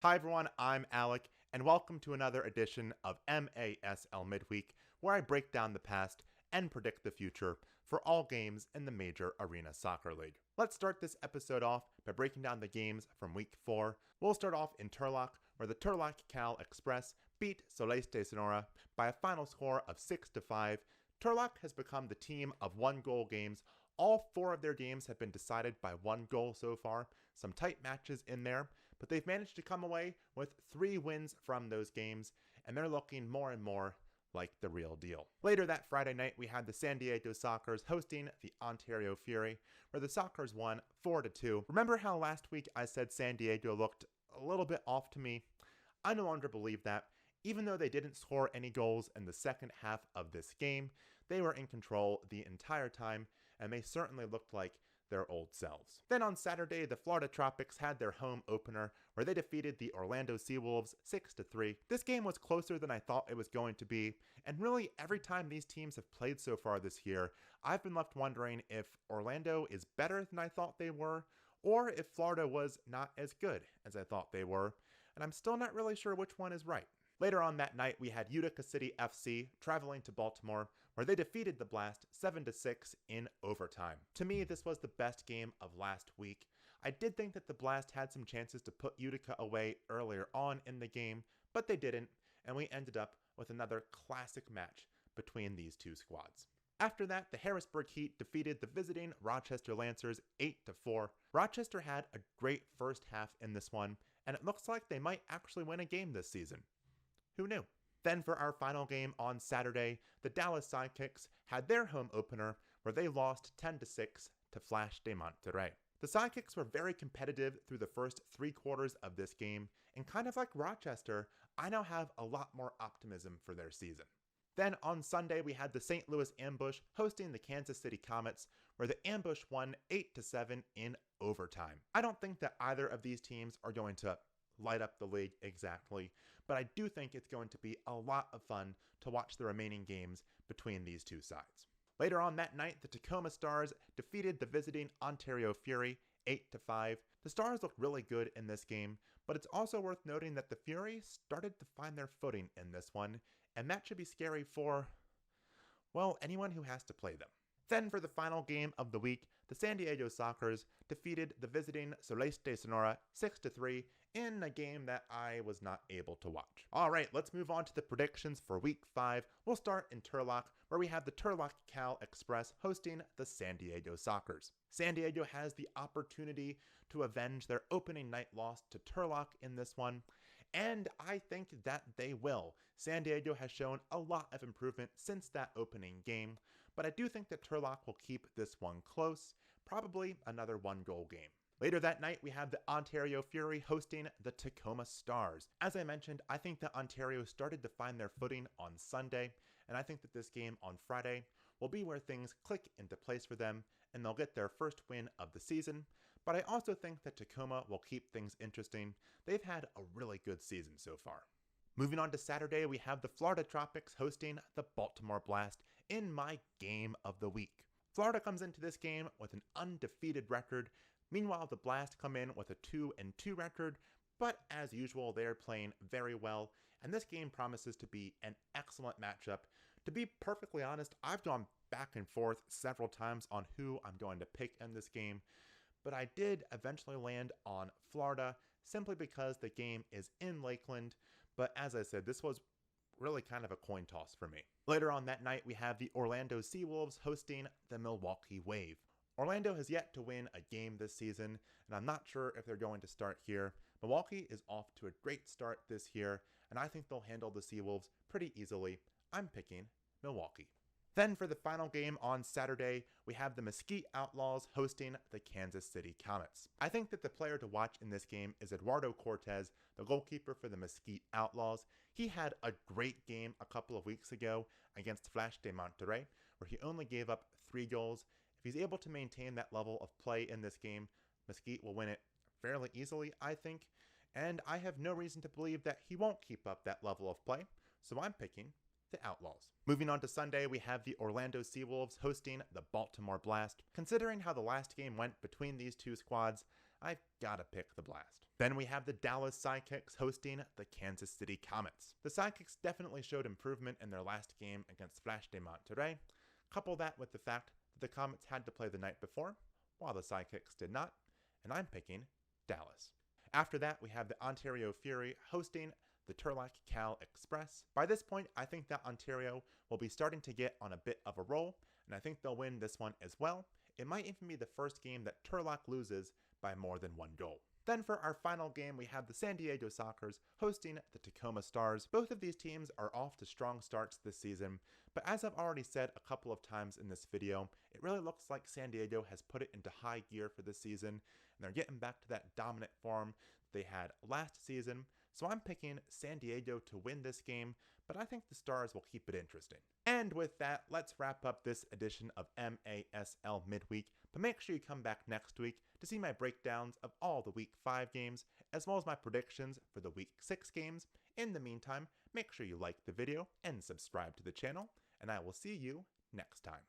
Hi everyone, I'm Alec, and welcome to another edition of MASL Midweek, where I break down the past and predict the future for all games in the Major Arena Soccer League. Let's start this episode off by breaking down the games from Week 4. We'll start off in Turlock, where the Turlock Cal Express beat Celeste Sonora by a final score of 6-5. Turlock has become the team of one-goal games. All 4 of their games have been decided by 1 goal so far, some tight matches in there, but they've managed to come away with 3 wins from those games, and they're looking more and more like the real deal. Later that Friday night, we had the San Diego Sockers hosting the Ontario Fury, where the Sockers won 4-2. Remember how last week I said San Diego looked a little bit off to me? I no longer believe that. Even though they didn't score any goals in the second half of this game, they were in control the entire time, and they certainly looked like their old selves. Then on Saturday, the Florida Tropics had their home opener, where they defeated the Orlando Seawolves 6-3. This game was closer than I thought it was going to be, and really every time these teams have played so far this year, I've been left wondering if Orlando is better than I thought they were, or if Florida was not as good as I thought they were, and I'm still not really sure which one is right. Later on that night, we had Utica City FC traveling to Baltimore, where they defeated the Blast 7-6 in overtime. To me, this was the best game of last week. I did think that the Blast had some chances to put Utica away earlier on in the game, but they didn't, and we ended up with another classic match between these two squads. After that, the Harrisburg Heat defeated the visiting Rochester Lancers 8-4. Rochester had a great first half in this one, and it looks like they might actually win a game this season. Who knew? Then for our final game on Saturday, the Dallas Sidekicks had their home opener where they lost 10-6 to Flash de Monterrey. The Sidekicks were very competitive through the first 3 quarters of this game, and kind of like Rochester, I now have a lot more optimism for their season. Then on Sunday, we had the St. Louis Ambush hosting the Kansas City Comets, where the Ambush won 8-7 in overtime. I don't think that either of these teams are going to light up the league exactly, but I do think it's going to be a lot of fun to watch the remaining games between these two sides. Later on that night, the Tacoma Stars defeated the visiting Ontario Fury 8-5. The Stars looked really good in this game, but it's also worth noting that the Fury started to find their footing in this one, and that should be scary for, well, anyone who has to play them. Then for the final game of the week, the San Diego Sockers defeated the visiting Celeste Sonora 6-3 in a game that I was not able to watch. Alright, let's move on to the predictions for Week 5. We'll start in Turlock, where we have the Turlock Cal Express hosting the San Diego Sockers. San Diego has the opportunity to avenge their opening night loss to Turlock in this one, and I think that they will. San Diego has shown a lot of improvement since that opening game, but I do think that Turlock will keep this one close, probably another 1-goal game. Later that night, we have the Ontario Fury hosting the Tacoma Stars. As I mentioned, I think that Ontario started to find their footing on Sunday, and I think that this game on Friday will be where things click into place for them, and they'll get their first win of the season. But I also think that Tacoma will keep things interesting. They've had a really good season so far. Moving on to Saturday, we have the Florida Tropics hosting the Baltimore Blast in my game of the week. Florida comes into this game with an undefeated record. Meanwhile, the Blast come in with a 2-2 record, but as usual, they are playing very well, and this game promises to be an excellent matchup. To be perfectly honest, I've gone back and forth several times on who I'm going to pick in this game, but I did eventually land on Florida simply because the game is in Lakeland, but as I said, this was really kind of a coin toss for me. Later on that night, we have the Orlando Seawolves hosting the Milwaukee Wave. Orlando has yet to win a game this season, and I'm not sure if they're going to start here. Milwaukee is off to a great start this year, and I think they'll handle the Seawolves pretty easily. I'm picking Milwaukee. Then for the final game on Saturday, we have the Mesquite Outlaws hosting the Kansas City Comets. I think that the player to watch in this game is Eduardo Cortez, the goalkeeper for the Mesquite Outlaws. He had a great game a couple of weeks ago against Flash de Monterrey, where he only gave up 3 goals. If he's able to maintain that level of play in this game, Mesquite will win it fairly easily, I think, and I have no reason to believe that he won't keep up that level of play, so I'm picking the Outlaws. Moving on to Sunday, we have the Orlando Seawolves hosting the Baltimore Blast. Considering how the last game went between these two squads, I've gotta pick the Blast. Then we have the Dallas Sidekicks hosting the Kansas City Comets. The Sidekicks definitely showed improvement in their last game against Flash de Monterrey. Couple that with the fact that the Comets had to play the night before, while the Sidekicks did not, and I'm picking Dallas. After that, we have the Ontario Fury hosting the Turlock Cal Express. By this point, I think that Ontario will be starting to get on a bit of a roll, and I think they'll win this one as well. It might even be the first game that Turlock loses by more than one goal. Then for our final game, we have the San Diego Sockers hosting the Tacoma Stars. Both of these teams are off to strong starts this season, but as I've already said a couple of times in this video, it really looks like San Diego has put it into high gear for this season, and they're getting back to that dominant form they had last season. So I'm picking San Diego to win this game, but I think the Stars will keep it interesting. And with that, let's wrap up this edition of MASL Midweek, but make sure you come back next week to see my breakdowns of all the Week 5 games, as well as my predictions for the Week 6 games. In the meantime, make sure you like the video and subscribe to the channel, and I will see you next time.